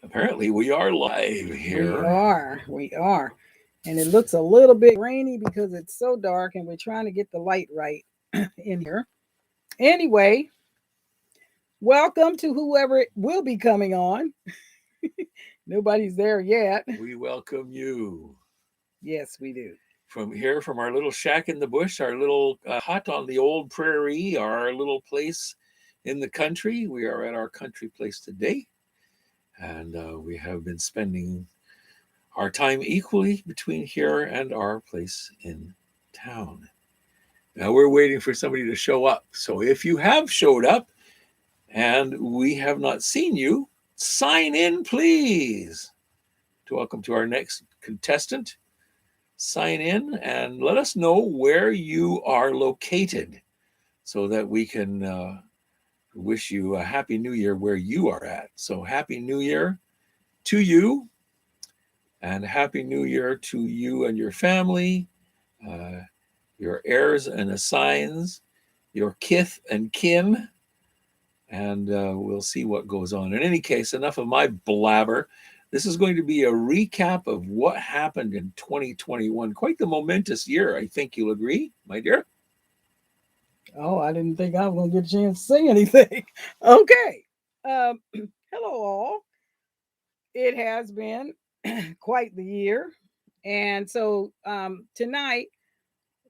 Apparently, we are live We here. are. We are. And it looks a little bit rainy because it's so dark and we're trying to get the light right in here. Anyway, welcome to whoever will be coming on. Nobody's there yet. We welcome you Yes, we do. from here, from our little shack in the bush, our little hut on the old prairie, our little place in the country. We are at our country place today, and we have been spending our time equally between here and our place in town. Now we're waiting for somebody to show up. So if you have showed up and we have not seen you, sign in, please. To welcome to our next contestant. Sign in and let us know where you are located so that we can wish you a happy new year where you are at. So, happy new year to you, and happy new year to you and your family, uh, your heirs and assigns, your kith and kin, and we'll see what goes on. In any case, enough of my blabber. This is going to be a recap of what happened in 2021. Quite the momentous year, I think you'll agree, my dear. Oh, I didn't think I was going to get a chance to say anything. Okay. Hello, all. It has been quite the year. And so tonight,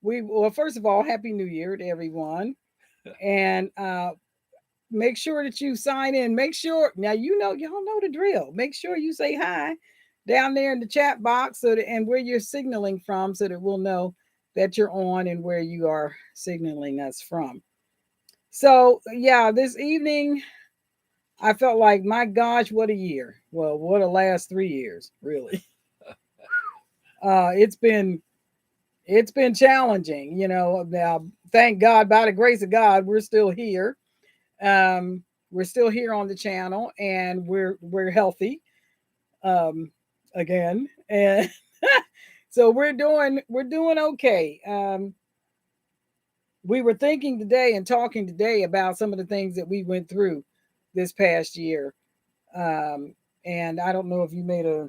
well, first of all, Happy New Year to everyone. And make sure that you sign in. Make sure now y'all know the drill. Make sure you say hi down there in the chat box so that, and where you're signaling from so that we'll know that you're on and where you are signaling us from. So yeah, this evening I felt like my gosh, what a year. Well, what a last 3 years, really. It's been challenging, Now, thank God, by the grace of God, we're still here. We're still here on the channel, and we're healthy um, again, and so we're doing okay. We were thinking today and talking today about some of the things that we went through this past year, um, and I don't know if you made a.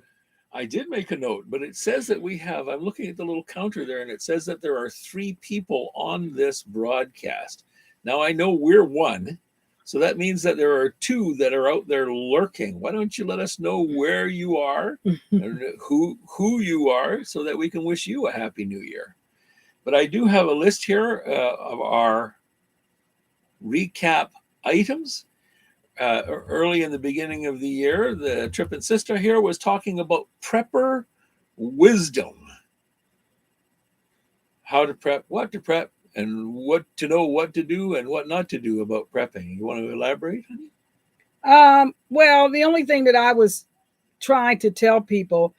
I did make a note, but it says that we have, I'm looking at the little counter there, and it says that there are 3 people on this broadcast. Now, I know we're one, so that means that there are 2 that are out there lurking. Why don't you let us know where you are and who you are so that we can wish you a happy new year? But I do have a list here of our recap items. Early in the beginning of the year, the Trip and Sister here was talking about prepper wisdom, how to prep, what to prep, and what to know, what to do, and what not to do about prepping. You want to elaborate, honey? Well, the only thing that I was trying to tell people,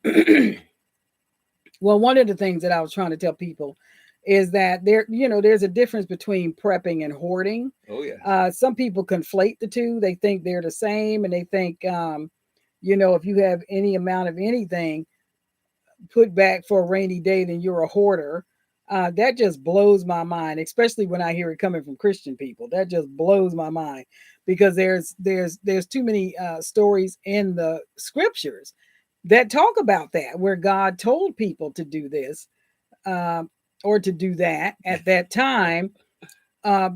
well, one of the things that I was trying to tell people is that there's a difference between prepping and hoarding. Oh, yes. Some people conflate the two. They think they're the same, and they think, if you have any amount of anything put back for a rainy day, then you're a hoarder. That just blows my mind, especially when I hear it coming from Christian people. That just blows my mind because there's too many stories in the scriptures that talk about that, where God told people to do this um, or to do that at that time uh,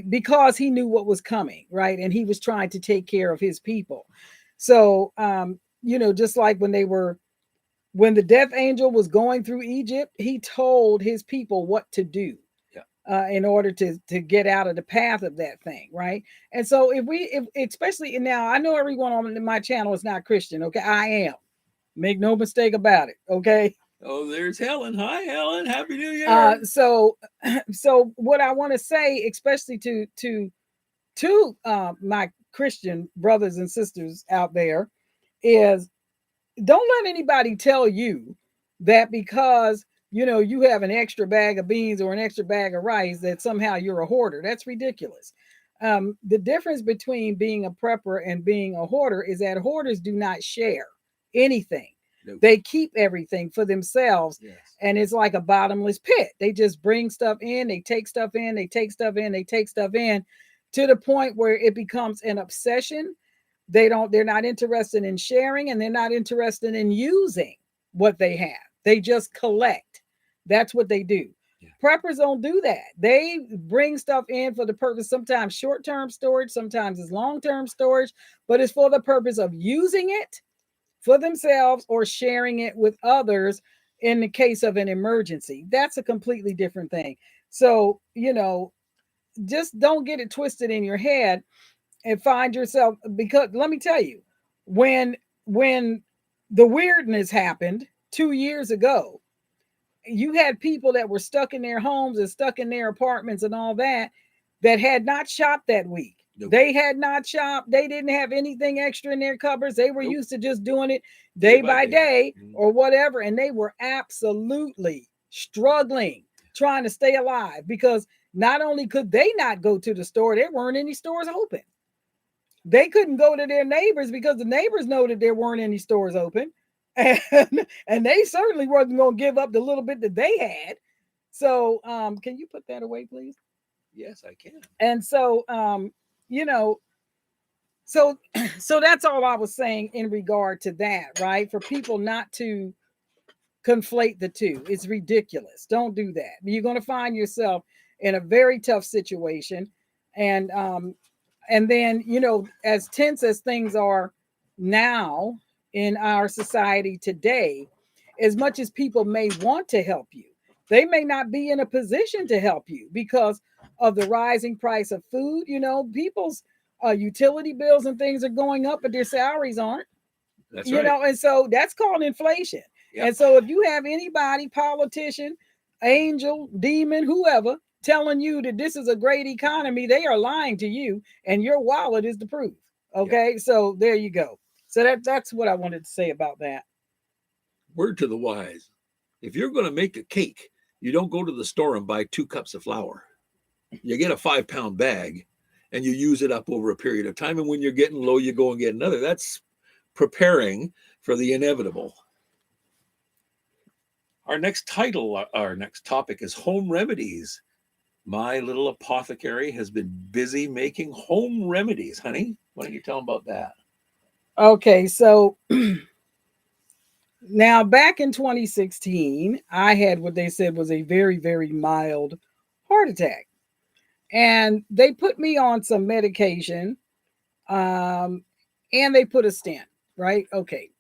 because he knew what was coming, right? And he was trying to take care of his people. So, just like when the death angel was going through Egypt, he told his people what to do Yeah. in order to get out of the path of that thing, right? And so if especially now, I know everyone on my channel is not Christian, okay? I am. Make no mistake about it, okay? Oh, there's Helen. Hi, Helen. Happy New Year. So so what I want to say, especially to my Christian brothers and sisters out there, is don't let anybody tell you that because you have an extra bag of beans or an extra bag of rice that somehow you're a hoarder. That's ridiculous. The difference between being a prepper and being a hoarder is that hoarders do not share anything. Nope. They keep everything for themselves. Yes. And it's like a bottomless pit. They just bring stuff in, they take stuff in, they take stuff in, they take stuff in, to the point where it becomes an obsession They're not interested in sharing, and they're not interested in using what they have. They just collect. That's what they do. Yeah. Preppers don't do that. They bring stuff in for the purpose, sometimes short-term storage, sometimes it's long-term storage, but it's for the purpose of using it for themselves or sharing it with others in the case of an emergency. That's a completely different thing. So, just don't get it twisted in your head and find yourself, because let me tell you, when when the weirdness happened 2 years ago, you had people that were stuck in their homes and stuck in their apartments and all that, that had not shopped that week. Nope. They had not shopped. They didn't have anything extra in their cupboards. They were Nope. used to just doing it day by day or whatever. And they were absolutely struggling, trying to stay alive, because not only could they not go to the store, there weren't any stores open. They couldn't go to their neighbors because the neighbors know that there weren't any stores open. And they certainly wasn't going to give up the little bit that they had. So can you put that away, please? Yes, I can. And so you know so so that's all I was saying in regard to that, right? For people not to conflate the two. It's ridiculous. Don't do that. You're going to find yourself in a very tough situation. And then, as tense as things are now in our society today, as much as people may want to help you, they may not be in a position to help you because of the rising price of food. People's utility bills and things are going up, but their salaries aren't. That's right. And so that's called inflation. Yep. And so if you have anybody, politician, angel, demon, whoever, telling you that this is a great economy, they are lying to you, and your wallet is the proof. Okay, yep. So there you go. So that's what I wanted to say about that. Word to the wise: if you're going to make a cake, you don't go to the store and buy 2 cups of flour. You get a 5-pound bag, and you use it up over a period of time. And when you're getting low, you go and get another. That's preparing for the inevitable. Our next topic is home remedies. My little apothecary has been busy making home remedies. Honey, why don't you tell them about that? Okay, so now back in 2016, I had what they said was a very, very mild heart attack. And they put me on some medication, and they put a stent, right? Okay.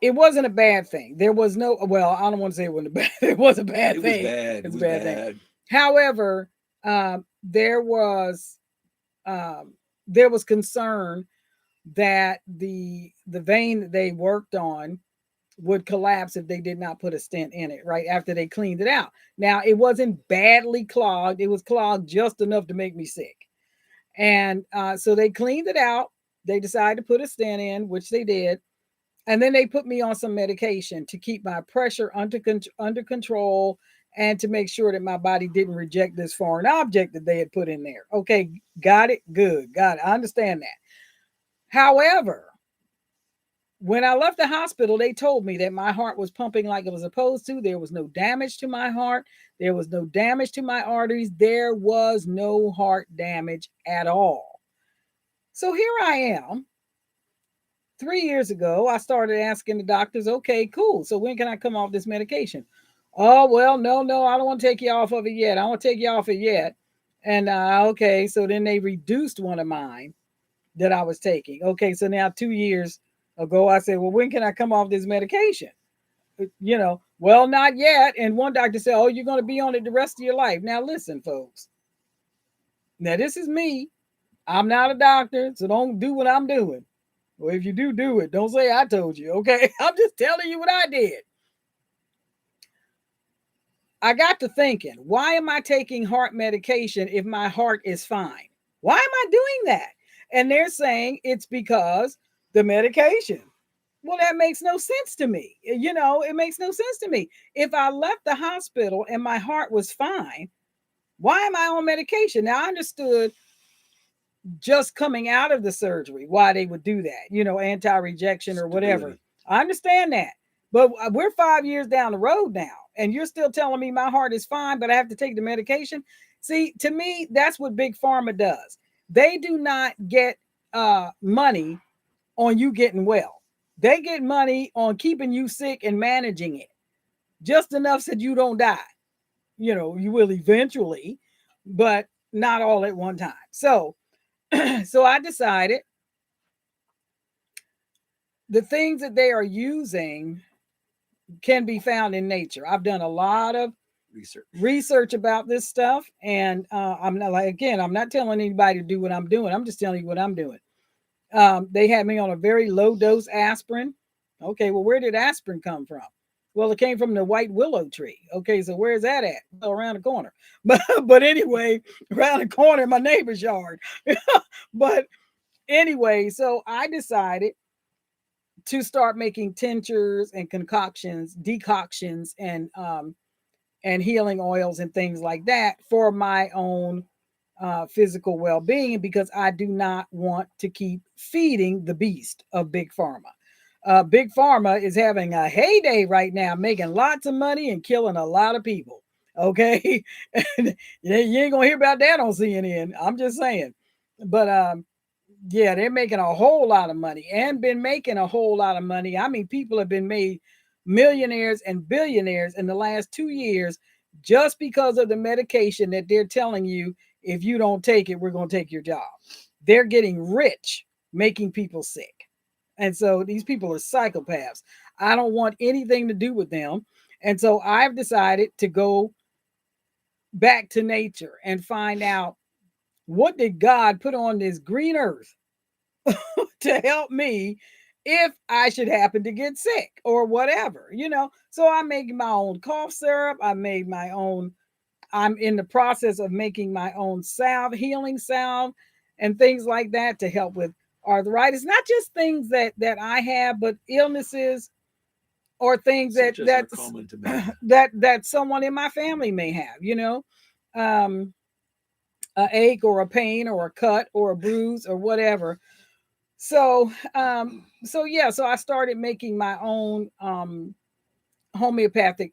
It wasn't a bad thing. There was no, well, I don't want to say it wasn't a bad, it was a bad thing. It was bad. Thing. However, there was concern that the vein that they worked on would collapse if they did not put a stent in it, right after they cleaned it out. Now, it wasn't badly clogged. It was clogged just enough to make me sick. And so they cleaned it out. They decided to put a stent in, which they did. And then they put me on some medication to keep my pressure under control and to make sure that my body didn't reject this foreign object that they had put in there. Okay, got it? Good, got it. I understand that. However, when I left the hospital, they told me that my heart was pumping like it was supposed to. There was no damage to my heart. There was no damage to my arteries. There was no heart damage at all. So here I am. 3 years ago, I started asking the doctors, okay, cool. So when can I come off this medication? Oh, well, no, I don't want to take you off of it yet. I don't want to take you off it yet. And okay, so then they reduced one of mine that I was taking. Okay, so now 2 years ago, I said, well, when can I come off this medication? Well, not yet. And one doctor said, oh, you're going to be on it the rest of your life. Now, listen, folks. Now, this is me. I'm not a doctor, so don't do what I'm doing. Well, if you do it, don't say I told you, okay? I'm just telling you what I did. I got to thinking, why am I taking heart medication if my heart is fine? Why am I doing that? And they're saying it's because the medication. Well, that makes no sense to me. It makes no sense to me. If I left the hospital and my heart was fine, why am I on medication? Now, I understood just coming out of the surgery why they would do that, anti-rejection or whatever. I understand that. But we're 5 years down the road now, and you're still telling me my heart is fine, but I have to take the medication. See, to me, that's what Big Pharma does. They do not get money on you getting well. They get money on keeping you sick and managing it, just enough so you don't die. You will eventually, but not all at one time. So, so I decided the things that they are using can be found in nature. I've done a lot of research about this stuff, and I'm not like again, I'm not telling anybody to do what I'm doing. I'm just telling you what I'm doing. They had me on a very low dose aspirin. Okay, well, where did aspirin come from? Well, it came from the white willow tree. Okay, so where's that at? Well, around the corner. But anyway, around the corner in my neighbor's yard. But anyway, so I decided to start making tinctures and concoctions, decoctions, and healing oils and things like that for my own physical well-being, because I do not want to keep feeding the beast of big pharma. Big pharma is having a heyday right now, making lots of money and killing a lot of people. Okay, you ain't gonna hear about that on CNN. I'm just saying, but yeah, they're making a whole lot of money and been making a whole lot of money. I mean, people have been made millionaires and billionaires in the last 2 years just because of the medication that they're telling you, if you don't take it, we're going to take your job. They're getting rich making people sick. And so these people are psychopaths. I don't want anything to do with them. And so I've decided to go back to nature and find out, what did God put on this green earth to help me if I should happen to get sick or whatever. So I make my own cough syrup. I'm in the process of making my own salve, healing salve, and things like that to help with arthritis. Not just things that I have, but illnesses or things that that someone in my family may have. A ache or a pain or a cut or a bruise or whatever. So so I started making my own homeopathic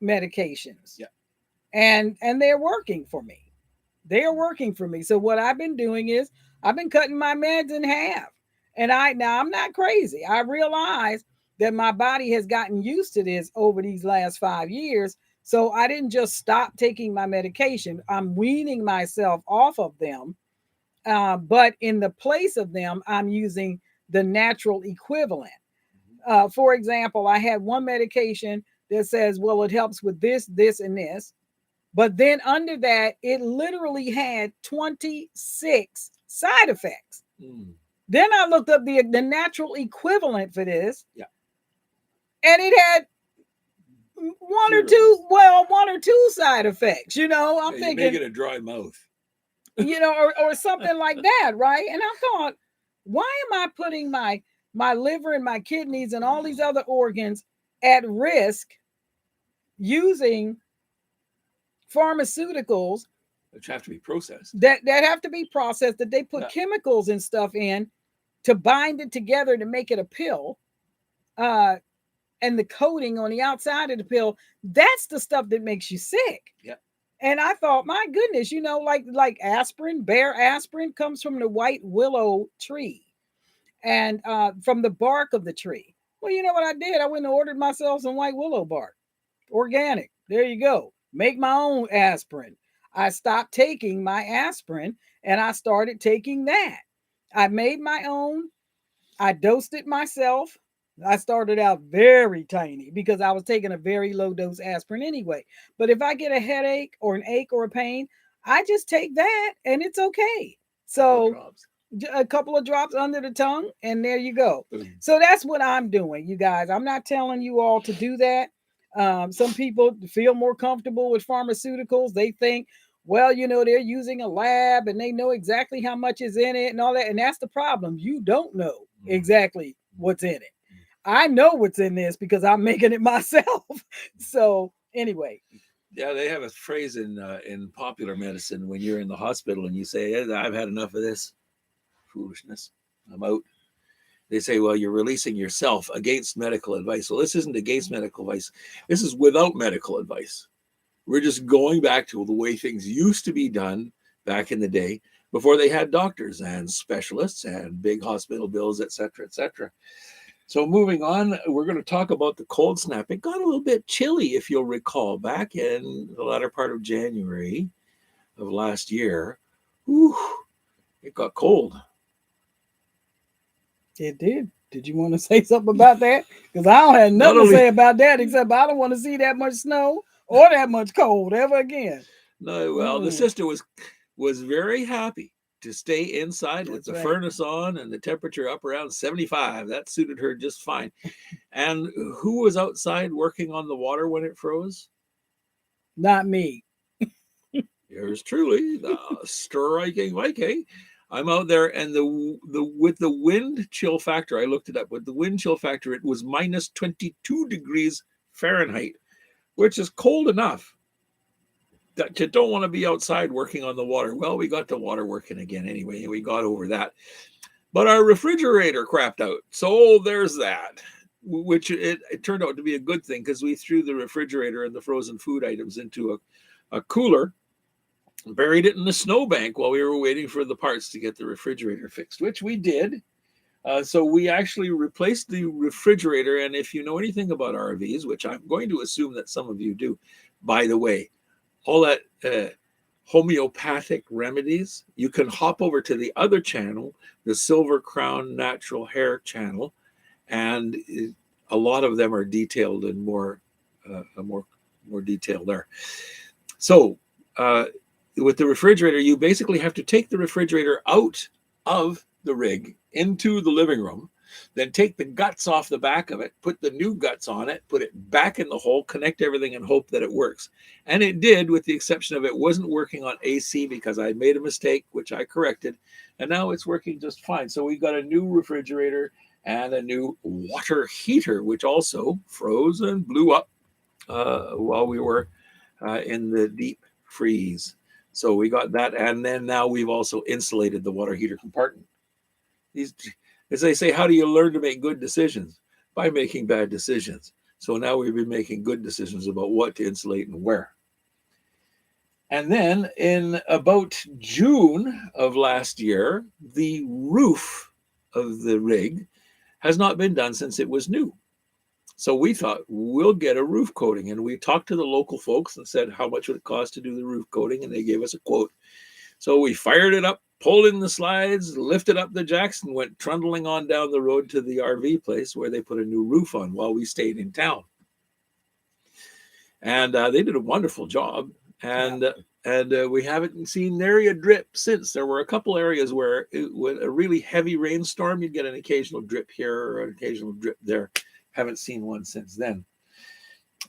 medications. Yeah. And they're working for me. They are working for me. So what I've been doing is I've been cutting my meds in half. And now I'm not crazy. I realize that my body has gotten used to this over these last 5 years. So I didn't just stop taking my medication. I'm weaning myself off of them. But in the place of them, I'm using the natural equivalent. For example, I had one medication that says, well, it helps with this, this, and this. But then under that, it literally had 26 side effects. Mm. Then I looked up the natural equivalent for this. Yeah. And it had one or two side effects. I'm thinking, you make it a dry mouth. or something like that, right? And I thought, why am I putting my liver and my kidneys and all these other organs at risk using pharmaceuticals which have to be processed, that have to be processed, that they put chemicals and stuff in to bind it together to make it a pill, and the coating on the outside of the pill, that's the stuff that makes you sick. Yeah. And I thought, my goodness, like aspirin, bare aspirin comes from the white willow tree and from the bark of the tree. Well, you know what I did? I went and ordered myself some white willow bark, organic. There you go. Make my own aspirin. I stopped taking my aspirin and I started taking that. I made my own. I dosed it myself. I started out very tiny because I was taking a very low dose aspirin anyway. But if I get a headache or an ache or a pain, I just take that and it's okay. So a couple of drops under the tongue and there you go. So that's what I'm doing, you guys. I'm not telling you all to do that. Some people feel more comfortable with pharmaceuticals. They think, well, they're using a lab and they know exactly how much is in it and all that. And that's the problem. You don't know exactly what's in it. I know what's in this because I'm making it myself. So anyway. Yeah, they have a phrase in popular medicine when you're in the hospital and you say, I've had enough of this foolishness. I'm out. They say, well, you're releasing yourself against medical advice. Well, this isn't against medical advice. This is without medical advice. We're just going back to the way things used to be done back in the day. before they had doctors and specialists and big hospital bills, et cetera, et cetera. So moving on, we're going to talk about the cold snap. It got a little bit chilly, if you'll recall, back in the latter part of January of last year. Whew, it got cold. It did. Did you want to say something about that? Because I don't have Not nothing to only say about that except I don't want to see that much snow or that much cold ever again. no, well, the sister was very happy to stay inside with That's the right. furnace on and the temperature up around 75. That suited her just fine. And who was outside working on the water when it froze? Not me. Yours truly, the striking Viking. I'm out there, and the with the wind chill factor, I looked it up. With the wind chill factor, it was minus 22 degrees Fahrenheit, which is cold enough that you don't want to be outside working on the water. Well, we got the water working again anyway, and we got over that. But our refrigerator crapped out, so there's that. Which it turned out to be a good thing because we threw the refrigerator and the frozen food items into a cooler, buried it in the snowbank while we were waiting for the parts to get the refrigerator fixed, which we did. So we actually replaced the refrigerator. And if you know anything about RVs, which I'm going to assume that some of you do, by the way, all that homeopathic remedies, you can hop over to the other channel, the Silver Crown Natural Hair channel, and a lot of them are detailed and more detail there. So with the refrigerator, you basically have to take the refrigerator out of the rig into the living room, then take the guts off the back of it, put the new guts on it, put it back in the hole, connect everything, and hope that it works. And it did, with the exception of it wasn't working on AC because I made a mistake, which I corrected, and now it's working just fine. So we got a new refrigerator and a new water heater, which also froze and blew up while we were in the deep freeze. So we got that, and then now we've also insulated the water heater compartment. These, as they say, how do you learn to make good decisions? By making bad decisions. So now we've been making good decisions about what to insulate and where. And then in about June of last year, the roof of the rig has not been done since it was new. So we thought we'll get a roof coating, and we talked to the local folks and said how much would it cost to do the roof coating, and they gave us a quote. So we fired it up, pulled in the slides, lifted up the jacks, and went trundling on down the road to the RV place where they put a new roof on while we stayed in town. And they did a wonderful job, and we haven't seen nary a drip since. There were a couple areas where with a really heavy rainstorm, you'd get an occasional drip here or an occasional drip there. Haven't seen one since then.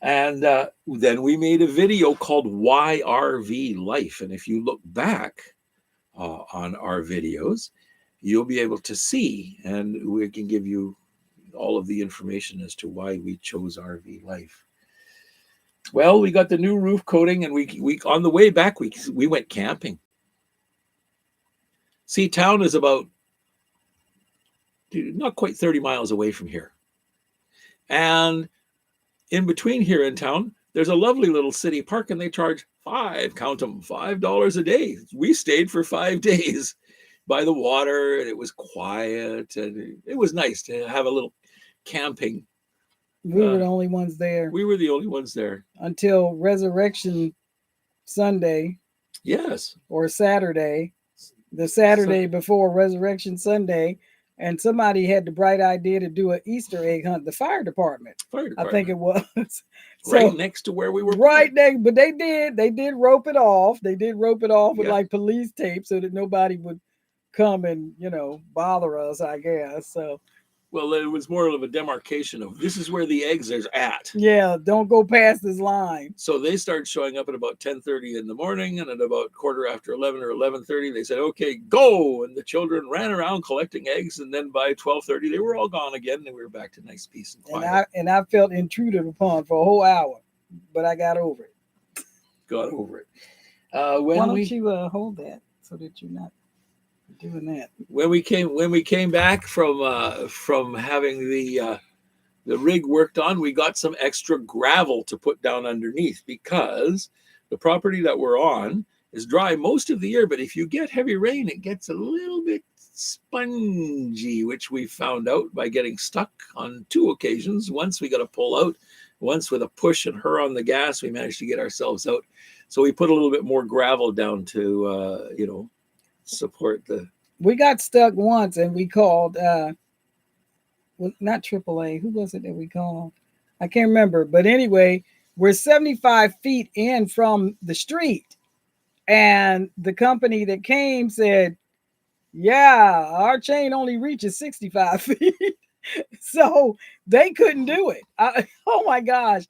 And then we made a video called Why RV Life. And if you look back on our videos, you'll be able to see, and we can give you all of the information as to why we chose RV Life. Well, we got the new roof coating, and we on the way back, we went camping. See, town is about not quite 30 miles away from here. And in between here in town, there's a lovely little city park, and they charge $5 a day. We stayed for 5 days by the water, and it was quiet, and it was nice to have a little camping. We were the only ones there. We were the only ones there. Until Resurrection Sunday. Yes. Or Saturday. The Saturday before Resurrection Sunday. And somebody had the bright idea to do an Easter egg hunt. The fire department. I think it was. Right next to where we were. Right next. But they did rope it off. They did rope it off with like police tape so that nobody would come and, bother us, I guess. So. Well, it was more of a demarcation of this is where the eggs are at. Yeah, don't go past this line. So they started showing up at about 10:30 in the morning, and at about 11:15 or 11:30, they said, "Okay, go!" And the children ran around collecting eggs, and then by 12:30, they were all gone again, and we were back to nice peace and quiet. And I felt intruded upon for a whole hour, but I got over it. Got over it. Why don't you hold that so that you're not doing that? When we came back from having the rig worked on, we got some extra gravel to put down underneath because the property that we're on is dry most of the year, but if you get heavy rain, it gets a little bit spongy, which we found out by getting stuck on 2 occasions. Once we got to pull out, once with a push and her on the gas, we managed to get ourselves out. So we put a little bit more gravel down to, support the. We got stuck once, and we called, not AAA. Who was it that we called? I can't remember. But anyway, we're 75 feet in from the street. And the company that came said, yeah, our chain only reaches 65 feet. So they couldn't do it. Oh my gosh.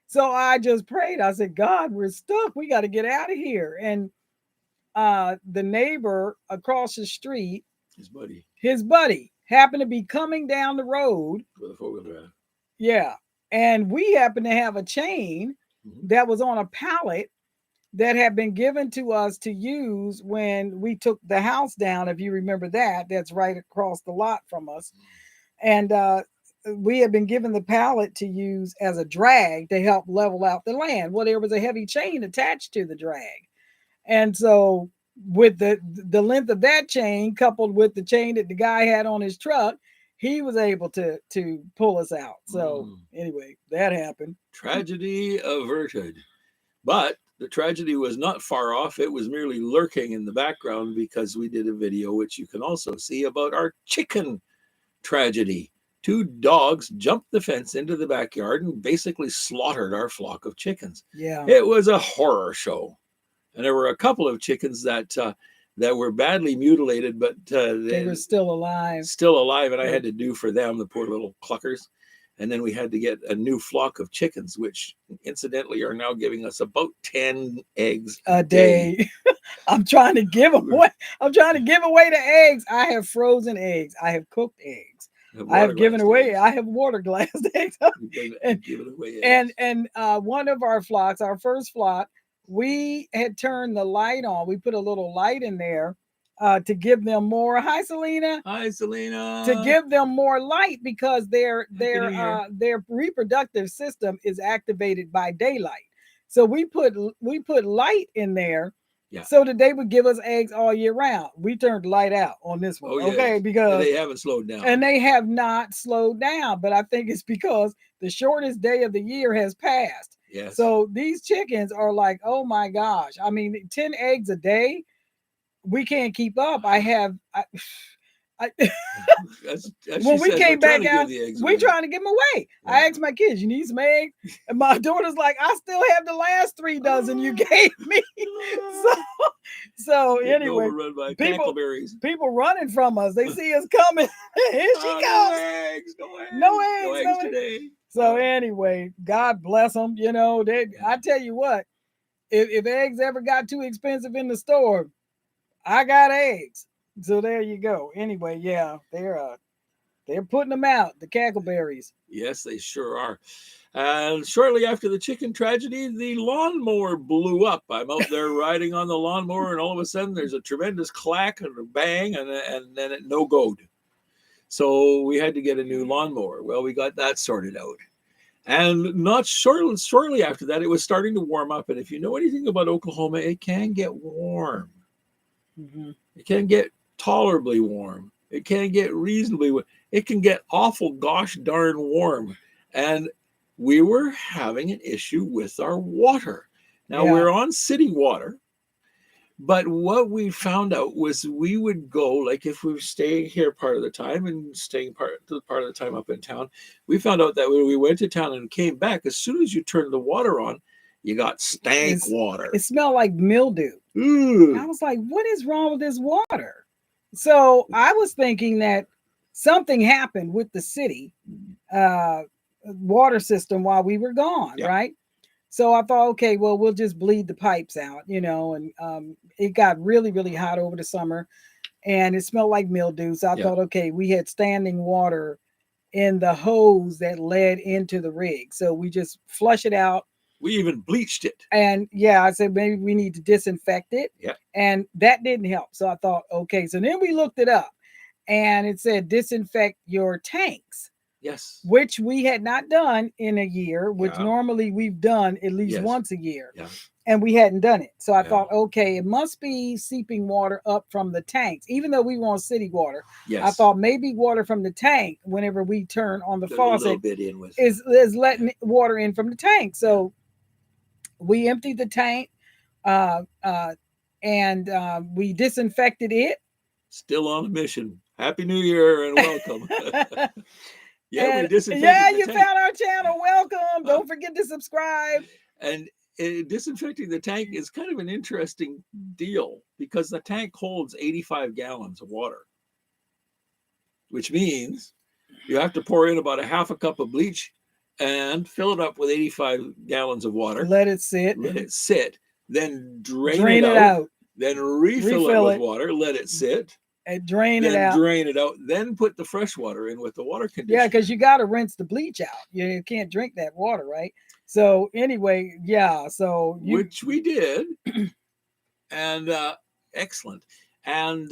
So I just prayed. I said, God, we're stuck. We got to get out of here. And the neighbor across the street, his buddy happened to be coming down the road with a 4-wheel drive. Yeah. And we happened to have a chain that was on a pallet that had been given to us to use when we took the house down. If you remember that, that's right across the lot from us. And we had been given the pallet to use as a drag to help level out the land. Well, there was a heavy chain attached to the drag. And so with the length of that chain coupled with the chain that the guy had on his truck, he was able to pull us out. So anyway, that happened. Tragedy averted. But the tragedy was not far off. It was merely lurking in the background because we did a video, which you can also see, about our chicken tragedy. 2 dogs jumped the fence into the backyard and basically slaughtered our flock of chickens. Yeah. It was a horror show. And there were a couple of chickens that were badly mutilated, but they were still alive. Still alive, and I had to do for them, the poor little cluckers. And then we had to get a new flock of chickens, which incidentally are now giving us about 10 eggs a day. I'm trying to give away. I'm trying to give away the eggs. I have frozen eggs. I have cooked eggs. I have given away. Eggs. I have water glassed eggs. and one of our flocks, our first flock, we had turned the light on. We put a little light in there to give them more. Hi, Selena. Hi, Selena. To give them more light because their reproductive system is activated by daylight. So we put light in there. Yeah. So that they would give us eggs all year round. We turned the light out on this one. Oh, okay, because they haven't slowed down. And they have not slowed down. But I think it's because the shortest day of the year has passed. Yes. So these chickens are like, oh my gosh. I mean, 10 eggs a day. We can't keep up. When we came back out, we're trying to give them away. Yeah. I asked my kids, you need some eggs? And my daughter's like, I still have the last 3 dozen you gave me. So anyway, people running from us. They see us coming. Here she comes. No eggs today. So anyway, God bless them. You know, I tell you what, if eggs ever got too expensive in the store, I got eggs. So there you go. Anyway, yeah, they're putting them out, the cackleberries. Yes, they sure are. And shortly after the chicken tragedy, the lawnmower blew up. I'm out there riding on the lawnmower, and all of a sudden there's a tremendous clack and a bang, and then it no-go'd. So we had to get a new lawnmower. Well, we got that sorted out. And not shortly after that, it was starting to warm up. And if you know anything about Oklahoma, it can get warm. Mm-hmm. It can get tolerably warm. It can get reasonably warm. It can get awful gosh darn warm. And we were having an issue with our water. Now, we're on city water. But what we found out was we would go, like if we were staying here part of the time and staying part of the time up in town, we found out that when we went to town and came back, as soon as you turned the water on, you got stank water. It smelled like mildew. Ooh. I was like, what is wrong with this water? So I was thinking that something happened with the city water system while we were gone, right? So I thought, okay, well, we'll just bleed the pipes out, you know, and it got really, really hot over the summer and it smelled like mildew. So I thought, okay, we had standing water in the hose that led into the rig. So we just flush it out. We even bleached it. And I said, maybe we need to disinfect it. Yeah. And that didn't help. So I thought, okay, so then we looked it up and it said disinfect your tanks. Yes. Which we had not done in a year, which normally we've done at least once a year. Yeah. and we hadn't done it. So I Yeah. thought, okay, it must be seeping water up from the tanks, even though we were on city water. Yes. I thought maybe water from the tank, whenever we turn on the Put a little faucet, bit in with. is letting water in from the tank. So we emptied the tank, uh, uh, and we disinfected it. Still on a mission. Happy New Year and welcome. Yeah, we And disinfected yeah, the you tank. found our channel. Welcome. Don't forget to subscribe. And disinfecting the tank is kind of an interesting deal because the tank holds 85 gallons of water, which means you have to pour in about a half a cup of bleach and fill it up with 85 gallons of water. Let it sit. Let it sit. Then Drain it it out. Then refill it with water. Let it sit. And drain Then it out. drain it out. Then put the fresh water in with the water conditioner. Yeah, because you got to rinse the bleach out. You can't drink that water, right? So anyway, yeah. So which we did, and excellent, and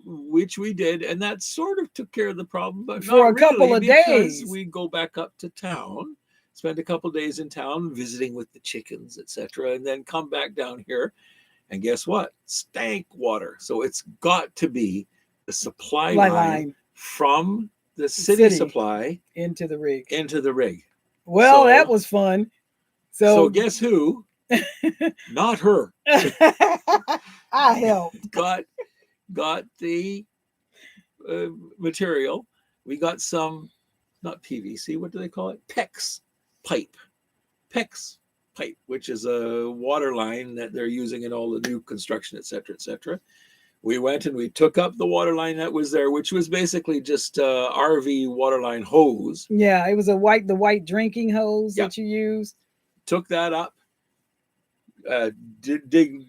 which we did, and that sort of took care of the problem, but for not a couple really, of because days. we go back up to town, spend a couple of days in town visiting with the chickens, etc., and then come back down here, and guess what? Stank water. So it's got to be the supply line from the city supply into the rig. Well, so, that was fun. So guess who? Not her. I helped. Got the material. We got some, not PVC. What do they call it? PEX pipe. PEX pipe, which is a water line that they're using in all the new construction, etc., etc. We went and we took up the water line that was there, which was basically just RV water line hose. Yeah, it was the white drinking hose that you use. Took that up, dug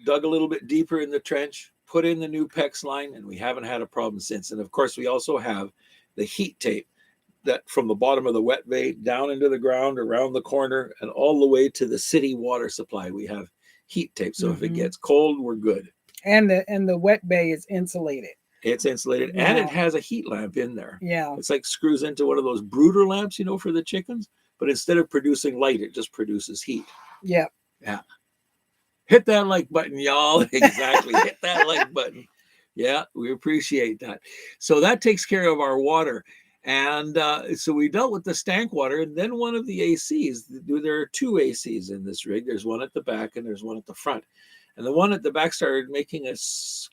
a little bit deeper in the trench, put in the new PEX line, and we haven't had a problem since. And of course, we also have the heat tape that from the bottom of the wet bay down into the ground, around the corner, and all the way to the city water supply. We have heat tape, so if it gets cold, we're good. And the wet bay is insulated. It's insulated, and it has a heat lamp in there. Yeah, it's like screws into one of those brooder lamps, for the chickens. But instead of producing light, it just produces heat. Yeah. Hit that like button, y'all. Exactly. Hit that like button. Yeah, we appreciate that. So that takes care of our water. And so we dealt with the stank water. And then one of the ACs, there are two ACs in this rig. There's one at the back and there's one at the front. And the one at the back started making a squealing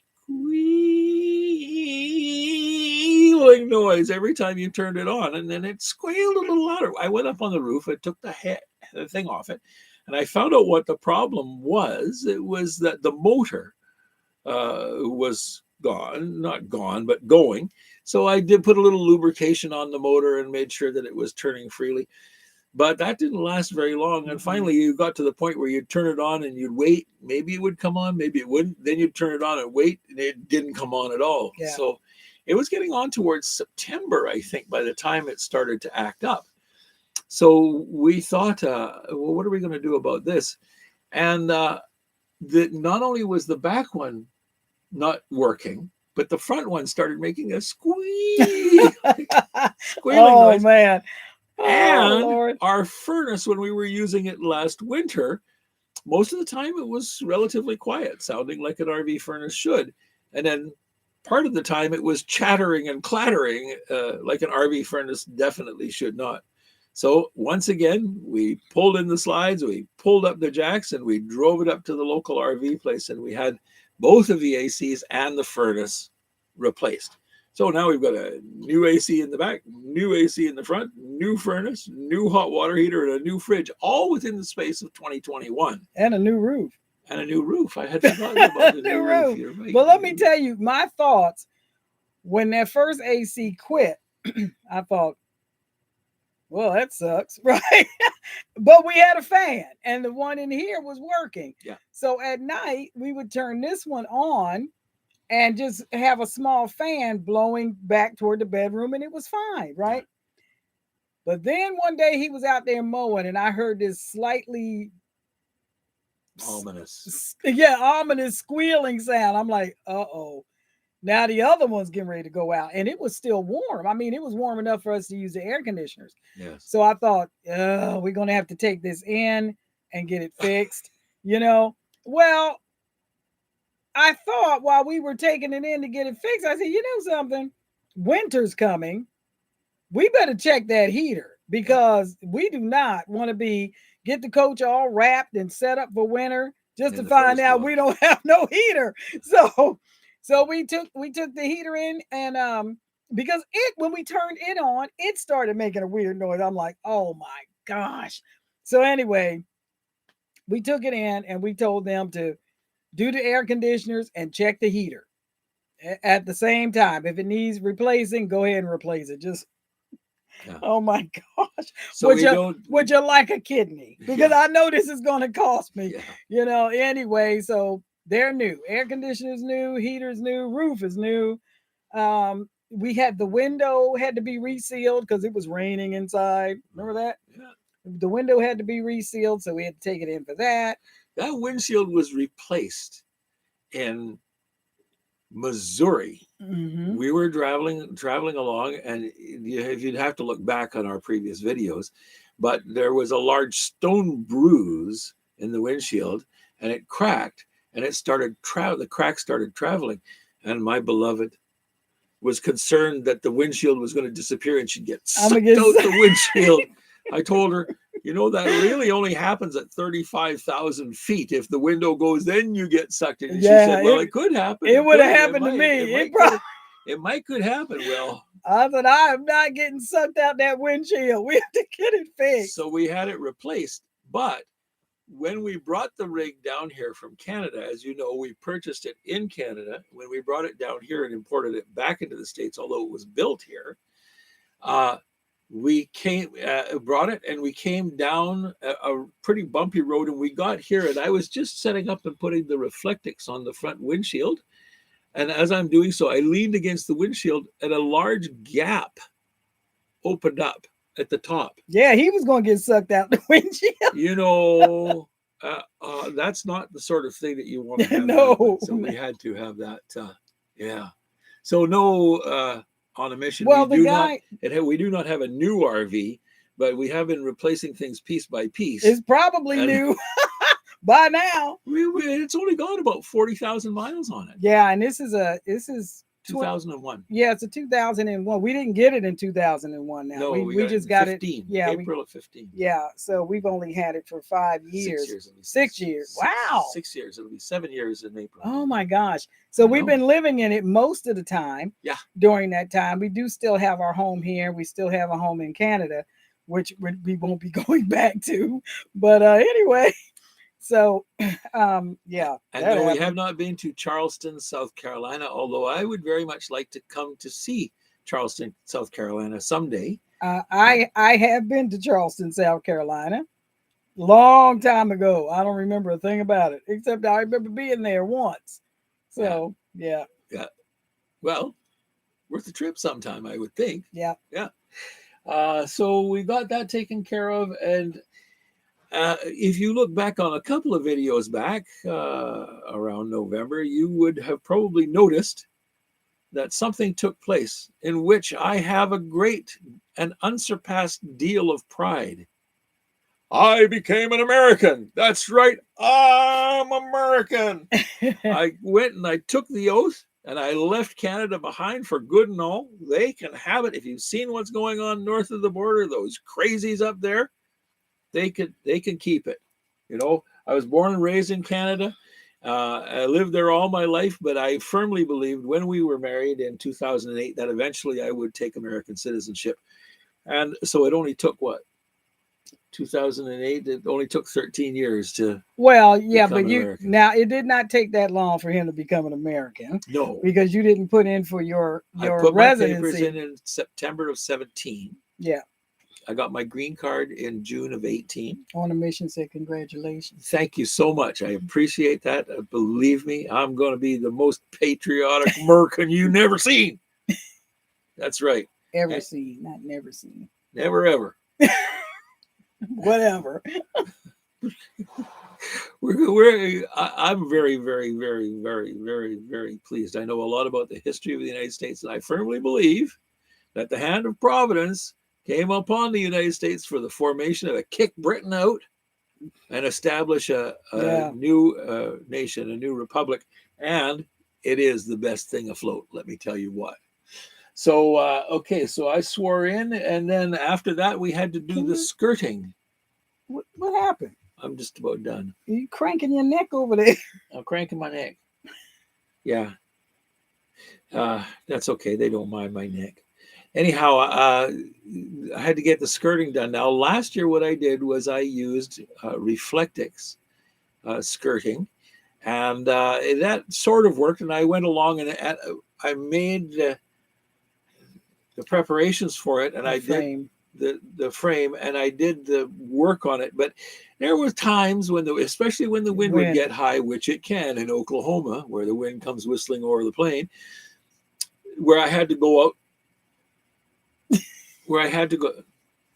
noise every time you turned it on. And then it squealed a little louder. I went up on the roof. I took the thing off it. And I found out what the problem was. It was that the motor was gone, not gone, but going. So I did put a little lubrication on the motor and made sure that it was turning freely. But that didn't last very long. And finally, you got to the point where you'd turn it on and you'd wait. Maybe it would come on, maybe it wouldn't. Then you'd turn it on and wait, and it didn't come on at all. Yeah. So it was getting on towards September, I think, by the time it started to act up. So we thought, well, what are we going to do about this? And not only was the back one not working, but the front one started making a squealing noise. Man. And Lord. Our furnace, when we were using it last winter, most of the time it was relatively quiet, sounding like an RV furnace should. And then part of the time it was chattering and clattering like an RV furnace definitely should not. So once again, we pulled in the slides, we pulled up the jacks, and we drove it up to the local RV place, and we had both of the ACs and the furnace replaced. So now we've got a new AC in the back, new AC in the front, new furnace, new hot water heater, and a new fridge, all within the space of 2021. And a new roof. I had forgotten about the new roof. You're right. But let me tell you my thoughts. When that first AC quit, I thought, well, that sucks, right? But we had a fan, and the one in here was working. Yeah. So at night, we would turn this one on and just have a small fan blowing back toward the bedroom, and it was fine, right? But then one day he was out there mowing, and I heard this slightly ominous squealing sound. I'm like, uh-oh. Now the other one's getting ready to go out, and it was still warm. I mean, it was warm enough for us to use the air conditioners. Yes. So I thought, we're going to have to take this in and get it fixed, Well, I thought while we were taking it in to get it fixed, I said, you know something? Winter's coming. We better check that heater Yeah. because we do not want to be get the coach all wrapped and set up for winter just to And the find furnace out go we off. don't have no heater. So we took the heater in and because it when we turned it on, it started making a weird noise. I'm like, oh my gosh. So anyway, we took it in and we told them to do the air conditioners and check the heater at the same time. If it needs replacing, go ahead and replace it. Just Yeah. oh my gosh. So we don't. Would you like a kidney? Because Yeah. I know this is going to cost me. Yeah. Anyway, so they're new. Air conditioner's new, heater's new, roof is new. We had the window had to be resealed because it was raining inside. Remember that? Yeah. The window had to be resealed, so we had to take it in for that. That windshield was replaced in Missouri. Mm-hmm. We were traveling along, and you'd have to look back on our previous videos, but there was a large stone bruise in the windshield, and it cracked, and the crack started traveling, and my beloved was concerned that the windshield was going to disappear and she'd get I'm gonna sucked get out the windshield. I told her, that really only happens at 35,000 feet. If the window goes, then you get sucked in. And she said, well, it could happen. It would have could. happened to me. It might could happen. Well, I said, I am not getting sucked out that windshield. We have to get it fixed. so we had it replaced. But when we brought the rig down here from Canada, as you know, we purchased it in Canada. When we brought it down here and imported it back into the States, although it was built here, we brought it and we came down a pretty bumpy road, and we got here, and I was just setting up and putting the reflectix on the front windshield. And as I'm doing so, I leaned against the windshield and a large gap opened up at the top. Yeah, he was going to get sucked out the windshield. That's not the sort of thing that you want to have. No. So we had to have that. Yeah. So no on a mission. Well, we do not have a new RV, but we have been replacing things piece by piece. It's probably new by now. It's only got about 40,000 miles on it. Yeah, and this is 2001. Yeah, it's a 2001. We didn't get it in 2001. Now no, we just got 15, it. Yeah, April of 15. Yeah, so we've only had it for 5 years. 6 years. 6 years. Wow. 6 years. It'll be 7 years in April. Oh my gosh. So we've been living in it most of the time. Yeah. During that time, we do still have our home here. We still have a home in Canada, which we won't be going back to. But anyway. So, yeah. And no, we have not been to Charleston, South Carolina, although I would very much like to come to see Charleston, South Carolina someday. I have been to Charleston, South Carolina, long time ago. I don't remember a thing about it, except I remember being there once. So, yeah. Well, worth the trip sometime, I would think. Yeah. So we got that taken care of, and if you look back on a couple of videos back around November, you would have probably noticed that something took place in which I have a great and unsurpassed deal of pride. I became an American. That's right. I'm American. I went and I took the oath, and I left Canada behind for good and all. They can have it. If you've seen what's going on north of the border, those crazies up there, they can keep it. I was born and raised in Canada. I lived there all my life, but I firmly believed when we were married in 2008 that eventually I would take American citizenship. And so it only took 2008. It only took 13 years to. Well, yeah, but now it did not take that long for him to become an American. No, because you didn't put in for your I put residency. my papers in September of 17. Yeah. I got my green card in June of 18. On a mission, said congratulations. Thank you so much. I appreciate that. Believe me, I'm going to be the most patriotic American you've never seen. That's right. Seen, not never seen. Never ever. Whatever. I'm very, very, very, very, very, very pleased. I know a lot about the history of the United States, and I firmly believe that the hand of Providence came upon the United States for the formation of a kick Britain out and establish a Yeah. new nation, a new republic. And it is the best thing afloat, let me tell you what. So, okay, so I swore in, and then after that, we had to do Can the you? skirting. What happened? I'm just about done. You cranking your neck over there? I'm cranking my neck. Yeah, that's okay. They don't mind my neck. Anyhow, I had to get the skirting done. Now, last year, what I did was I used Reflectix skirting, and that sort of worked. And I went along and I made the preparations for it, and The I did frame. the frame, and I did the work on it. But there were times when especially when the wind would Wind. get high, which it can in Oklahoma, where the wind comes whistling over the plain, where I had to go out, where I had to go.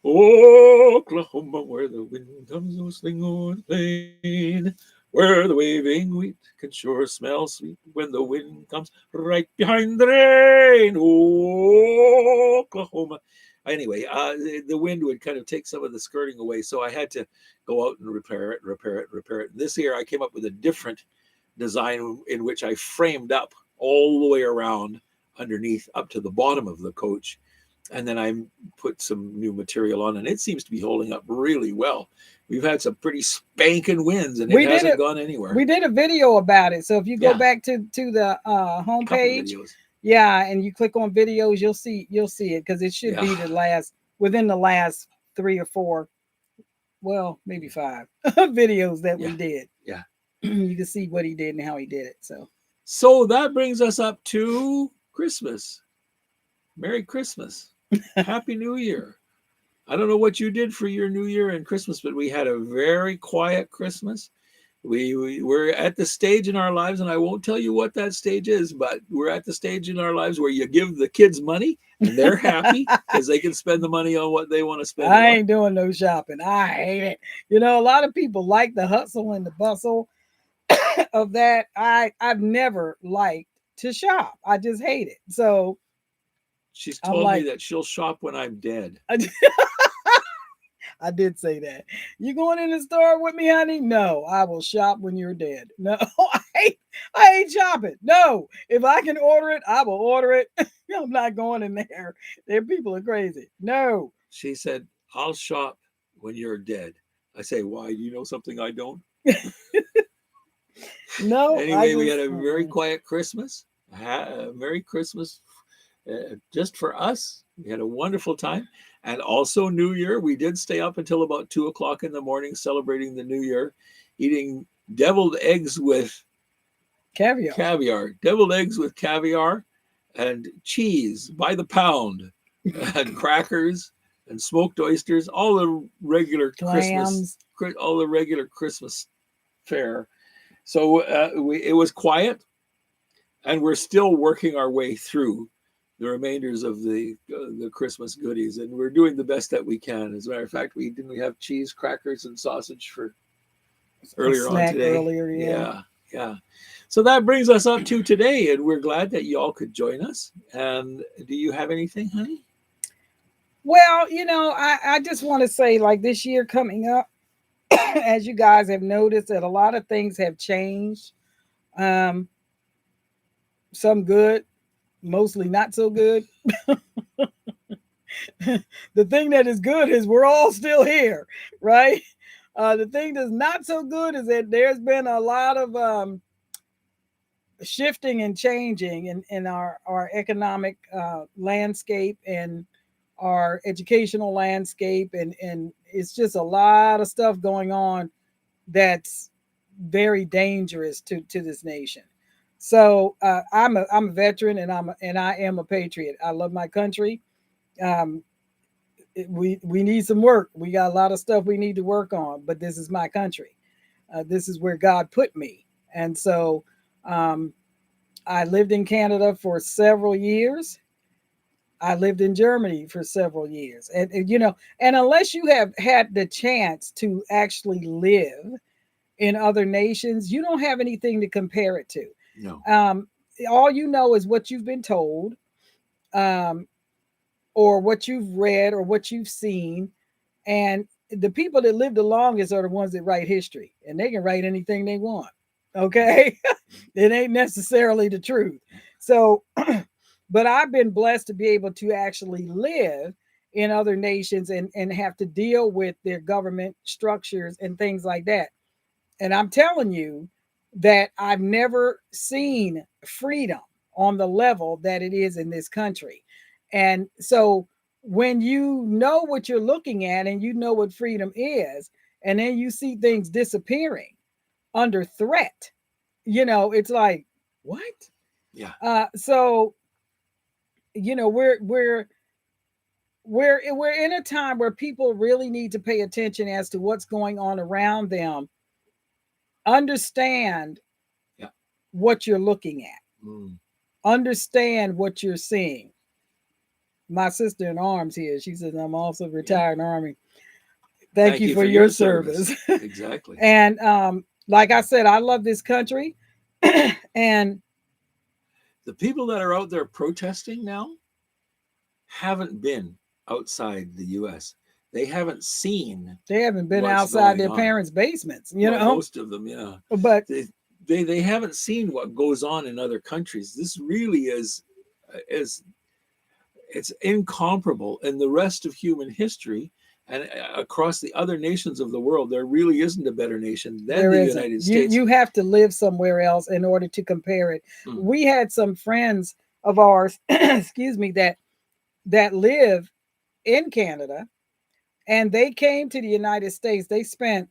Oklahoma, where the wind comes whistling over the plain, where the waving wheat can sure smell sweet when the wind comes right behind the rain. Oklahoma. Anyway, the wind would kind of take some of the skirting away, so I had to go out and repair it, repair it, repair it. This year, I came up with a different design in which I framed up all the way around underneath up to the bottom of the coach, and then I put some new material on, and it seems to be holding up really well. We've had some pretty spanking winds, and it We did hasn't it. gone anywhere. We did a video about it. So if you go Yeah, back to the a couple of homepage, videos. yeah, and you click on videos, you'll see it because it should Yeah, be the last within the last 3 or 4, well, maybe 5 videos that yeah, we did. yeah. You can see what he did and how he did it. So So that brings us up to Christmas. Merry Christmas. Happy New Year. I don't know what you did for your New Year and Christmas, but we had a very quiet Christmas. We're at the stage in our lives, and I won't tell you what that stage is, but we're at the stage in our lives where you give the kids money and they're happy because they can spend the money on what they want to spend it I on. ain't doing no shopping. I hate it. You know, a lot of people like the hustle and the bustle of that. I've never liked to shop. I just hate it. So She's I'm told me like, that she'll shop when I'm dead. I did say that. You going in the store with me, honey? No, I will shop when you're dead. No, I hate shopping. No, if I can order it, I will order it. I'm not going in there. There people are crazy. No, She said, I'll shop when you're dead. I say, why? Do you know something I don't? no, I Anyway, we had just a very quiet Christmas. Merry Christmas just for us. We had a wonderful time. And also New Year. We did stay up until about 2 o'clock in the morning celebrating the New Year, eating deviled eggs with caviar. caviar, deviled eggs with caviar and cheese by the pound, and crackers and smoked oysters, Clams. all the regular Christmas fare. So it was quiet, and we're still working our way through the remainders of the Christmas goodies, and we're doing the best that we can. As a matter of fact, we have cheese, crackers, and sausage for A earlier on snack today. earlier, yeah. Yeah, yeah. So that brings us up to today, and we're glad that you all could join us. And do you have anything, honey? Well, I just want to say, like this year coming up, as you guys have noticed, that a lot of things have changed. Um, some good, mostly not so good. The thing that is good is we're all still here, right? The thing that's not so good is that there's been a lot of shifting and changing in our economic landscape and our educational landscape, and it's just a lot of stuff going on that's very dangerous to this nation. So I'm a veteran, and I am a patriot. I love my country. Um, we need some work. We got a lot of stuff we need to work on, but this is my country. This is where God put me, and so um, I lived in Canada for several years. I lived in Germany for several years, and unless you have had the chance to actually live in other nations, you don't have anything to compare it to. No. Um, all you know is what you've been told, um, or what you've read, or what you've seen, and the people that live the longest are the ones that write history, and they can write anything they want. Okay. It ain't necessarily the truth. So, but I've been blessed to be able to actually live in other nations and have to deal with their government structures and things like that. And I'm telling you that I've never seen freedom on the level that it is in this country. And so when you know what you're looking at and you know what freedom is, and then you see things disappearing under threat, it's like, what? Yeah. So we're in a time where people really need to pay attention as to what's going on around them. Understand Yeah. what you're looking at. Mm. Understand what you're seeing. My sister in arms here, she says, I'm also retired Army. Thank you for your service. Exactly. And like I said, I love this country. And the people that are out there protesting now haven't been outside the US. They haven't seen they haven't been what's outside their going on. parents' basements, Most of them, yeah. But they haven't seen what goes on in other countries. This really is it's incomparable in the rest of human history. And across the other nations of the world, there really isn't a better nation than there the isn't. United States. You have to live somewhere else in order to compare it. We had some friends of ours, excuse me, that live in Canada, and they came to the United States. They spent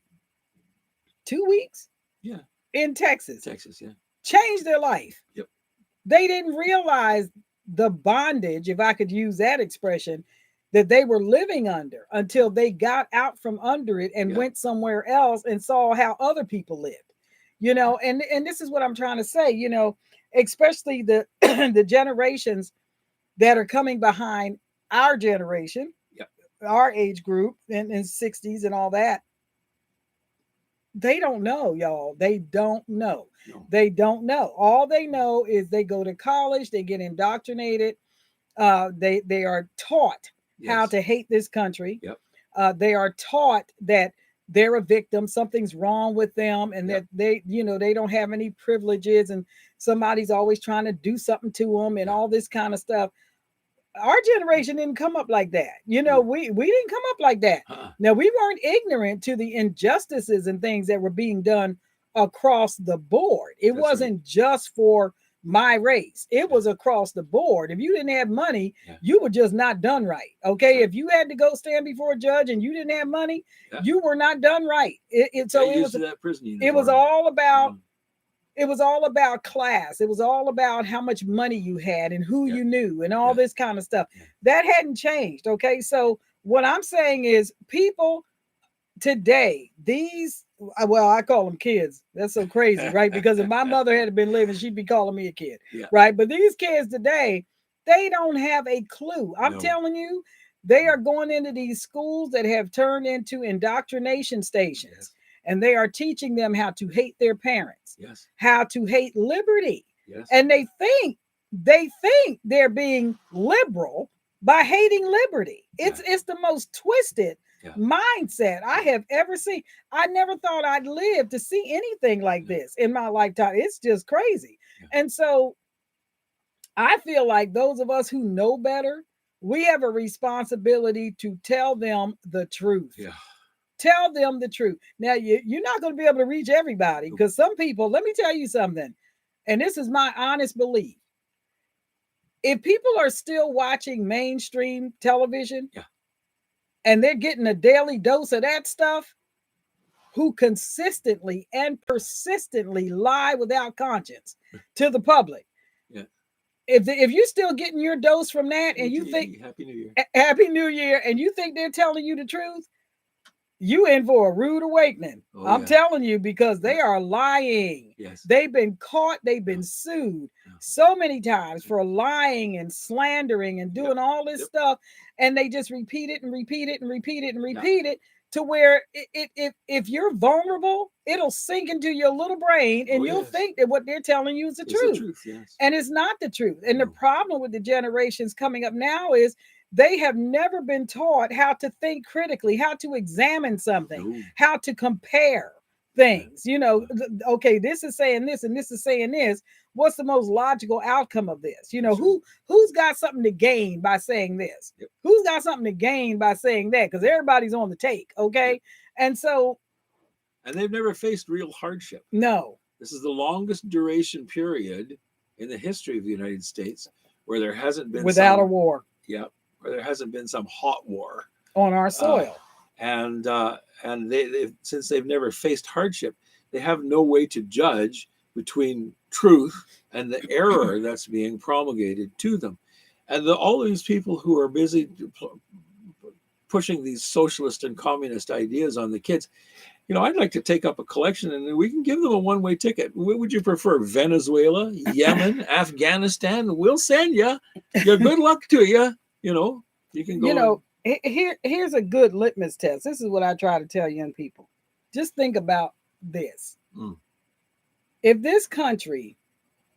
2 weeks in Texas. Changed their life. Yep. They didn't realize the bondage, if I could use that expression, that they were living under until they got out from under it and went somewhere else and saw how other people lived. And this is what I'm trying to say, especially the the generations that are coming behind our generation, our age group, and 60s and all that. They don't know, y'all. They don't know. No. They don't know. All they know is they go to college, they get indoctrinated, they are taught how to hate this country. They are taught that they're a victim, something's wrong with them, and that they don't have any privileges, and somebody's always trying to do something to them, and all this kind of stuff. Our generation didn't come up like that. We didn't come up like that. Now, we weren't ignorant to the injustices and things that were being done across the board. It wasn't just for my race. It was across the board. If you didn't have money, you were just not done right. Okay. If you had to go stand before a judge and you didn't have money, you were not done right. It was all about it was all about class. It was all about how much money you had and who you knew and all this kind of stuff. That hadn't changed. Okay. So what I'm saying is, people today, I call them kids. That's so crazy, right? Because if my mother had been living, she'd be calling me a kid, right? But these kids today, they don't have a clue. I'm telling you, they are going into these schools that have turned into indoctrination stations. And they are teaching them how to hate their parents, how to hate liberty. And they think they're being liberal by hating liberty. It's the most twisted mindset I have ever seen. I never thought I'd live to see anything like this in my lifetime. It's just crazy. And so I feel like those of us who know better, we have a responsibility to tell them the truth. Tell them the truth. Now, you're not going to be able to reach everybody, because some people, let me tell you something, and this is my honest belief. If people are still watching mainstream television and they're getting a daily dose of that stuff, who consistently and persistently lie without conscience to the public. If you're still getting your dose from that, and you think Happy New Year, and you think they're telling you the truth, you in for a rude awakening. I'm telling you, because they are lying. They've been caught. They've been sued so many times for lying and slandering and doing all this stuff. And they just repeat it and repeat it and repeat it and repeat it, to where if you're vulnerable, it'll sink into your little brain, and you'll think that what they're telling you is the truth. And it's not the truth. And the problem with the generations coming up now is they have never been taught how to think critically, how to examine something, No. how to compare things. Okay, this is saying this and this is saying this. What's the most logical outcome of this? That's right. Who's got something to gain by saying this? Yep. Who's got something to gain by saying that? Because everybody's on the take, okay? Yep. And so, And they've never faced real hardship. no. This is the longest duration period in the history of the United States where there hasn't been Without a war. Yeah, where there hasn't been some hot war on our soil. And since they've never faced hardship, they have no way to judge between truth and the error that's being promulgated to them. And all these people who are busy pushing these socialist and communist ideas on the kids, I'd like to take up a collection and we can give them a one-way ticket. What would you prefer? Venezuela, Yemen, Afghanistan? We'll send you. Good luck to you. You can go. Here's a good litmus test. This is what I try to tell young people. Just think about this. If this country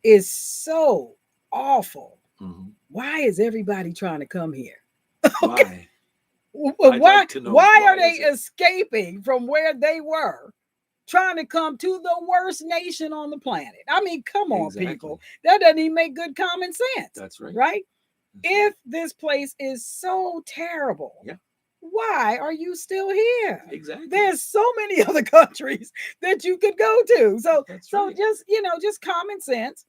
is so awful, why is everybody trying to come here? Okay. Why are they escaping from where they were, trying to come to the worst nation on the planet? I mean, come on, people. That doesn't even make good common sense. That's right. Right? If this place is so terrible, why are you still here? Exactly. There's so many other countries that you could go to. So just common sense.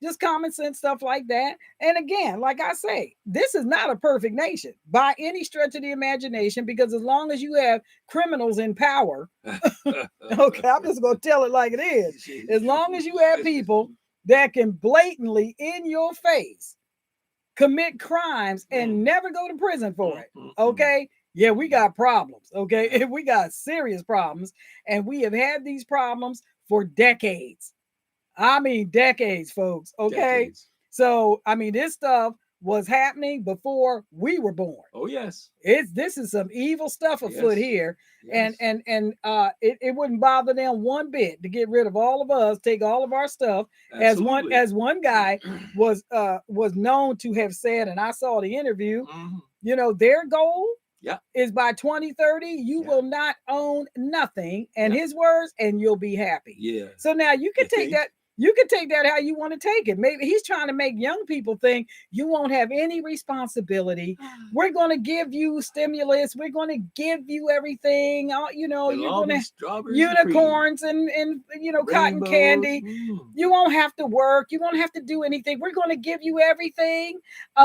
Just common sense stuff like that. And again, like I say, this is not a perfect nation by any stretch of the imagination, because as long as you have criminals in power, okay, I'm just going to tell it like it is. As long as you have people that can blatantly in your face commit crimes and never go to prison for it, okay? Yeah, we got problems, okay? We got serious problems, and we have had these problems for decades. I mean, decades, folks. Okay. Decades. So, I mean, this stuff was happening before we were born. Oh, yes. This is some evil stuff afoot here. Yes. And it wouldn't bother them one bit to get rid of all of us, take all of our stuff. Absolutely. As one guy was known to have said, and I saw the interview, their goal is by 2030, you will not own nothing. And his words, and you'll be happy. Yeah. So now you can take that. You can take that how you want to take it. Maybe he's trying to make young people think you won't have any responsibility. We're going to give you stimulus. We're going to give you everything. You're going to unicorns and cotton candy. You won't have to work. You won't have to do anything. We're going to give you everything.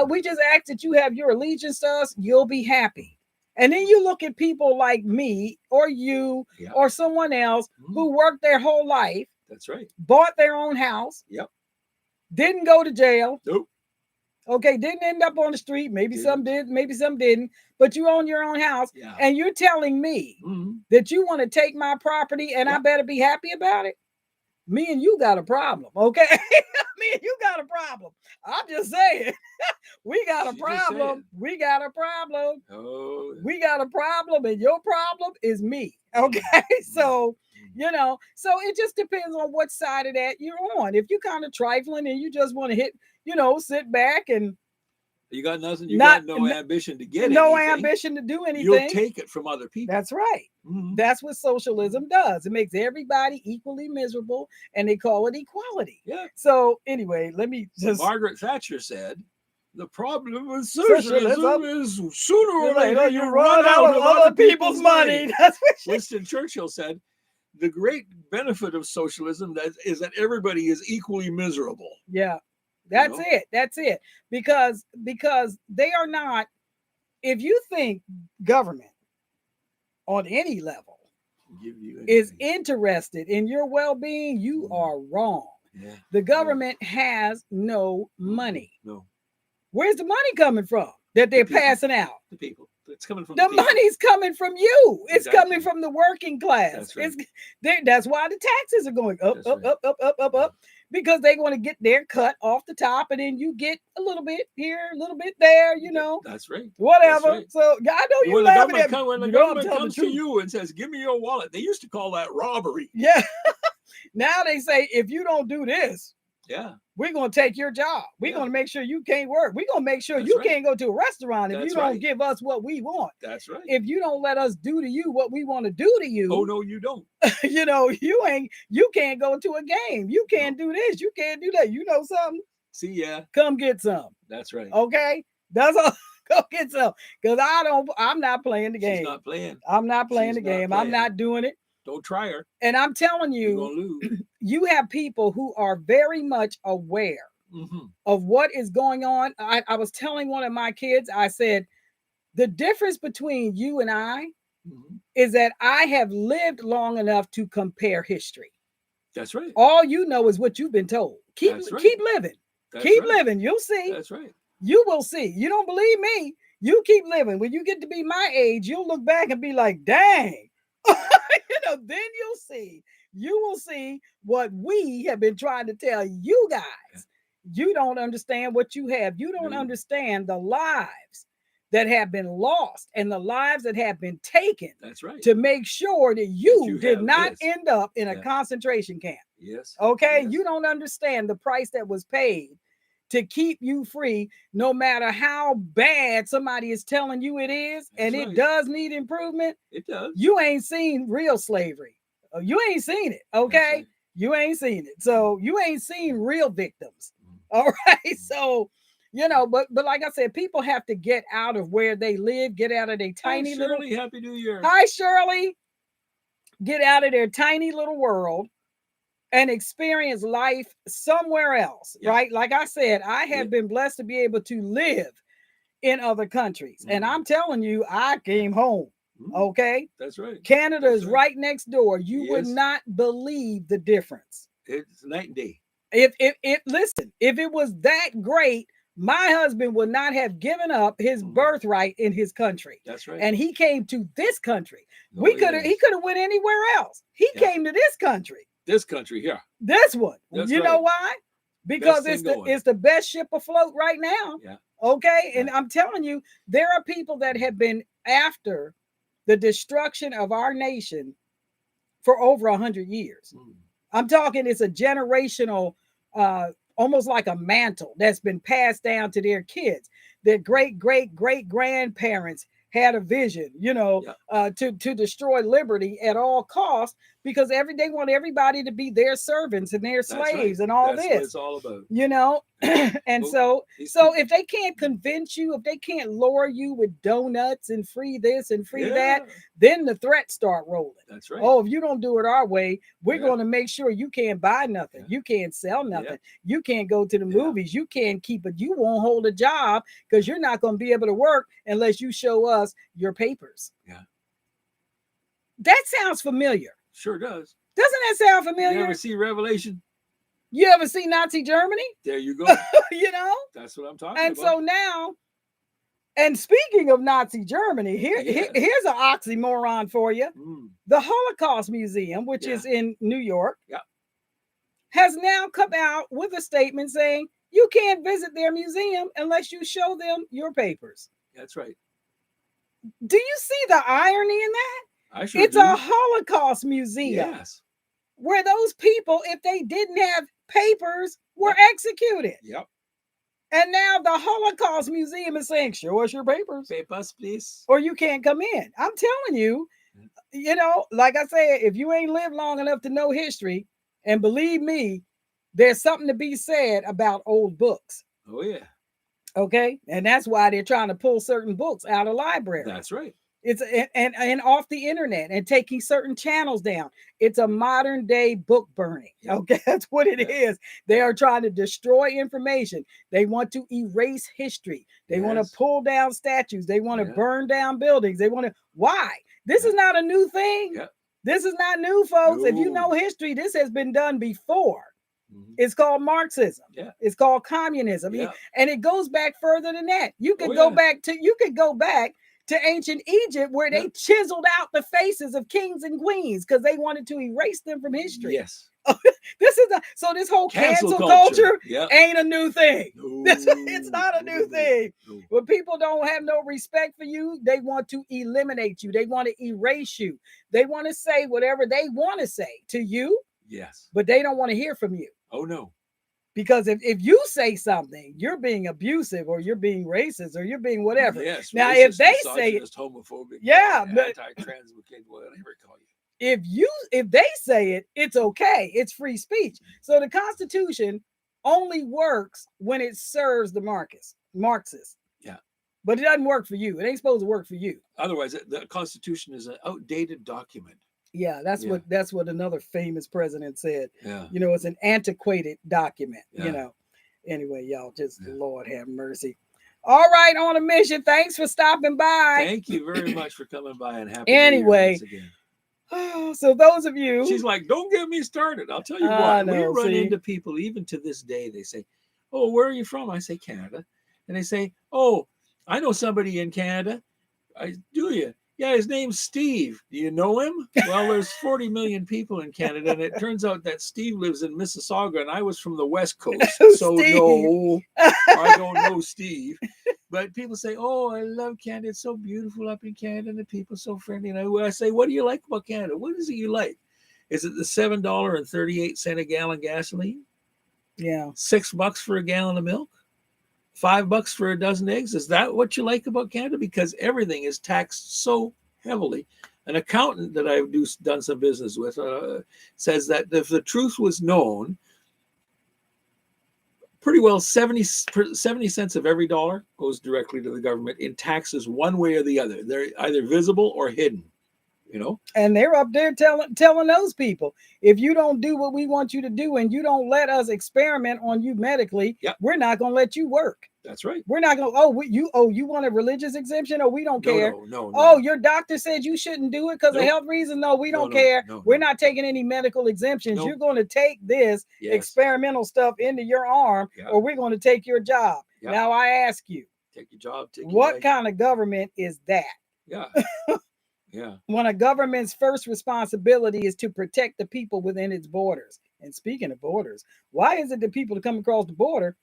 We just ask that you have your allegiance to us. You'll be happy. And then you look at people like me or you or someone else who worked their whole life. That's right. Bought their own house. Yep. Didn't go to jail. Nope. Okay. Didn't end up on the street. Maybe some did. Maybe some didn't. But you own your own house. Yeah. And you're telling me that you want to take my property and I better be happy about it? Me and you got a problem. Okay. Me and you got a problem. I'm just saying. We got a problem. We got a problem. Oh. We got a problem. And your problem is me. Okay. So so it just depends on what side of that you're on. If you're kind of trifling and you just want to sit back and you got nothing, you got no ambition to get no anything, ambition to do anything. You'll take it from other people. That's right. That's what socialism does. It makes everybody equally miserable, and they call it equality. Yeah. So anyway, let me just. Margaret Thatcher said, "The problem with socialism is sooner or later you run out of other people's money." That's what Winston Churchill said. The great benefit of socialism is that everybody is equally miserable. Yeah, that's it. That's it. Because they are not. If you think government on any level is interested in your well-being, you are wrong. Yeah. The government has no money. No. Where's the money coming from that they're passing out? The people. It's coming from the money's coming from you. It's coming from the working class. That's right. That's why the taxes are going up, because they're going to get their cut off the top, and then you get a little bit here, a little bit there. That's right. Whatever. That's right. So I know you laughing at me. When the government comes to you and says, "Give me your wallet," they used to call that robbery. Yeah. Now they say, if you don't do this, Yeah. We're going to take your job. We're Yeah. going to make sure you can't work. We're going to make sure That's you right. can't go to a restaurant if That's you don't right. give us what we want. That's right. If you don't let us do to you what we want to do to you, Oh, no, you don't. you can't go to a game. You can't do this. You can't do that. You know something? See ya. Come get some. That's right. Okay? That's all. Go get some. Because I'm not playing the game. She's not playing. I'm not playing She's the not game. I'm playing. not doing it. Don't try her. And I'm telling You're you, going to lose. you have people who are very much aware Mhm. of what is going on. I was telling one of my kids, I said, the difference between you and I Mhm. is that I have lived long enough to compare history. That's right. All you know is what you've been told. Keep That's right. keep living. That's Keep right. living. You'll see. That's right. You will see. You don't believe me? You keep living. When you get to be my age, you'll look back and be like, dang. Then you'll see. You will see what we have been trying to tell you guys. Yeah. You don't understand what you have. You don't No. understand the lives that have been lost and the lives that have been taken That's right. to make sure that you did have not this. end up in a Yeah. concentration camp. Yes. Okay? Yes. You don't understand the price that was paid to keep you free, no matter how bad somebody is telling you it is, That's and right. it does need improvement. It does. You ain't seen real slavery. You ain't seen it. Okay? right. You ain't seen it. So you ain't seen real victims. Mm. All right. So, but like I said, people have to get out of where they live, get out of their tiny Hi, little. Shirley. Happy New Year. Hi, Shirley. Get out of their tiny little world and experience life somewhere else, Yeah. right? Like I said, I have Yeah. been blessed to be able to live in other countries. And Mm. I'm telling you, I came home. Mm. Okay. That's right. Canada That's is right. right next door. You would Yes. not believe the difference. It's night and day. Listen, if it was that great, my husband would not have given up his Mhm. birthright in his country. That's right. And he came to this country. Oh, He could yes. have went anywhere else. He Yeah. came to this country. This country here. This one. That's You know right. why? Because Best thing going. it's the best ship afloat right now. Yeah. Okay. And Yeah. I'm telling you, there are people that have been after the destruction of our nation for over 100 years. Mm. I'm talking, it's a generational, almost like a mantle that's been passed down to their kids. Their great grandparents had a vision, Yeah. to destroy liberty at all costs, because they want everybody to be their servants and their That's right. slaves and all That's what this. it's all about. And Well, so if they can't convince you, if they can't lure you with donuts and free this and free that, Yeah. then the threats start rolling. That's right. Oh, if you don't do it our way, we're Yeah. going to make sure you can't buy nothing. Yeah. You can't sell nothing. Yeah. You can't go to the Yeah. movies. You can't keep it. You won't hold a job because you're not going to be able to work unless you show us your papers. Yeah. That sounds familiar. Sure does. Doesn't that sound familiar? You ever see Revelation? You ever see Nazi Germany? There you go. That's what I'm talking And about. so now, and speaking of Nazi Germany, Yes. here's an oxymoron for you. Mm. The Holocaust Museum, which Yeah. is in New York, Yeah. has now come out with a statement saying you can't visit their museum unless you show them your papers. That's right. Do you see the irony in that? I sure It's do. a Holocaust museum Yes. where those people, if they didn't have papers, were Yep. executed. Yep. And now the Holocaust Museum is saying, show us your papers, Papers, please. or you can't come in. I'm telling you, like I said, if you ain't lived long enough to know history, and believe me, there's something to be said about old books. Oh, yeah. Okay. And that's why they're trying to pull certain books out of libraries. That's right. It's and off the internet and taking certain channels down. It's a modern day book burning. Yeah. Okay, that's what it Yeah. is. They are trying to destroy information. They want to erase history. They want Yes. to pull down statues. They want to Yeah. burn down buildings. They want to. Why? This Yeah. is not a new thing. Yeah. This is not new, folks. If you No. know history, this has been done before. Mhm. It's called Marxism. Yeah. It's called communism. Yeah. And it goes back further than that. You could Oh, go yeah. back to ancient Egypt, where they Yeah. chiseled out the faces of kings and queens because they wanted to erase them from history. Yes. This whole cancel culture Yeah. ain't a new thing. No. It's not a new thing. No. When people don't have no respect for you, they want to eliminate you. They want to erase you. They want to say whatever they want to say to you, Yes. but they don't want to hear from you. Oh, no. Because if you say something, you're being abusive or you're being racist or you're being whatever. Yes. Now, Racist, if they say it, misogynist, homophobic, yeah, but anti-trans, whatever you call you. if they say it, it's okay. It's free speech. So the Constitution only works when it serves the Marxists. Yeah. But it doesn't work for you. It ain't supposed to work for you. Otherwise, the Constitution is an outdated document. Yeah, that's what another famous president said. Yeah. You know, it's an antiquated document. Yeah. You know. Anyway, y'all, just Lord have mercy. All right, on a mission. Thanks for stopping by. Thank you very much for coming by, and happy New Year once again. So those of you, she's like, don't get me started. I'll tell you what, we run into people even to this day. They say, oh, where are you from? I say, Canada. And they say, oh, I know somebody in Canada. Do you? Yeah, his name's Steve. Do you know him? Well, there's 40 million people in Canada, and it turns out that Steve lives in Mississauga, and I was from the West Coast. So no, I don't know Steve. But people say, oh, I love Canada. It's so beautiful up in Canada, and the people are so friendly. And I say, what do you like about Canada? What is it you like? Is it the $7.38 a gallon gasoline? Yeah. $6 for a gallon of milk? $5 for a dozen eggs? Is that what you like about Canada? Because everything is taxed so heavily. An accountant that I've done some business with says that if the truth was known, pretty well 70 cents of every dollar goes directly to the government in taxes one way or the other. They're either visible or hidden. You know, and they're up there telling those people, if you don't do what we want you to do and you don't let us experiment on you medically, we're not going to let you work. That's right. We're not going to, you want a religious exemption? Oh, we don't care. No. Oh, your doctor said you shouldn't do it because of health reasons. No, we don't care. We're not taking any medical exemptions. You're going to take this experimental stuff into your arm or we're going to take your job. Now I ask you, take your job. What kind of government is that? Yeah. Yeah. When a government's first responsibility is to protect the people within its borders. And speaking of borders, why is it that people that come across the border,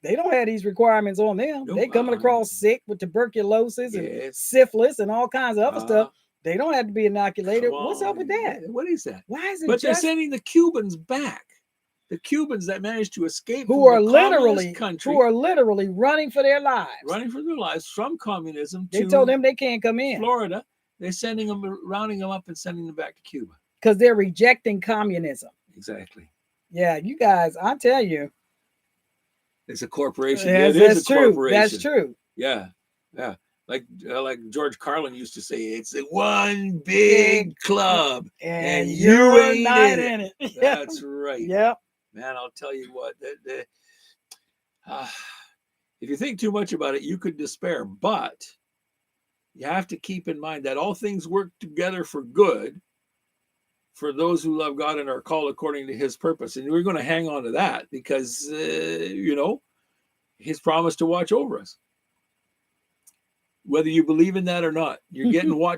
they don't have these requirements on them? They coming across sick with tuberculosis and syphilis and all kinds of other stuff. They don't have to be inoculated. What's up with that? What is that? Why is it? But they're sending the Cubans back. The Cubans that managed to escape who are literally running for their lives. From communism. They told them they can't come in Florida. They're rounding them up and sending them back to Cuba. Because they're rejecting communism. Exactly. Yeah, you guys, I tell you. It's a corporation. Yes, that's true. That's true. Yeah. Yeah. Like George Carlin used to say, it's one big club. And you're not in it. That's right. Yep. Man, I'll tell you what. If you think too much about it, you could despair. But you have to keep in mind that all things work together for good for those who love God and are called according to his purpose. And we're going to hang on to that because, his promise to watch over us. Whether you believe in that or not, you're getting watched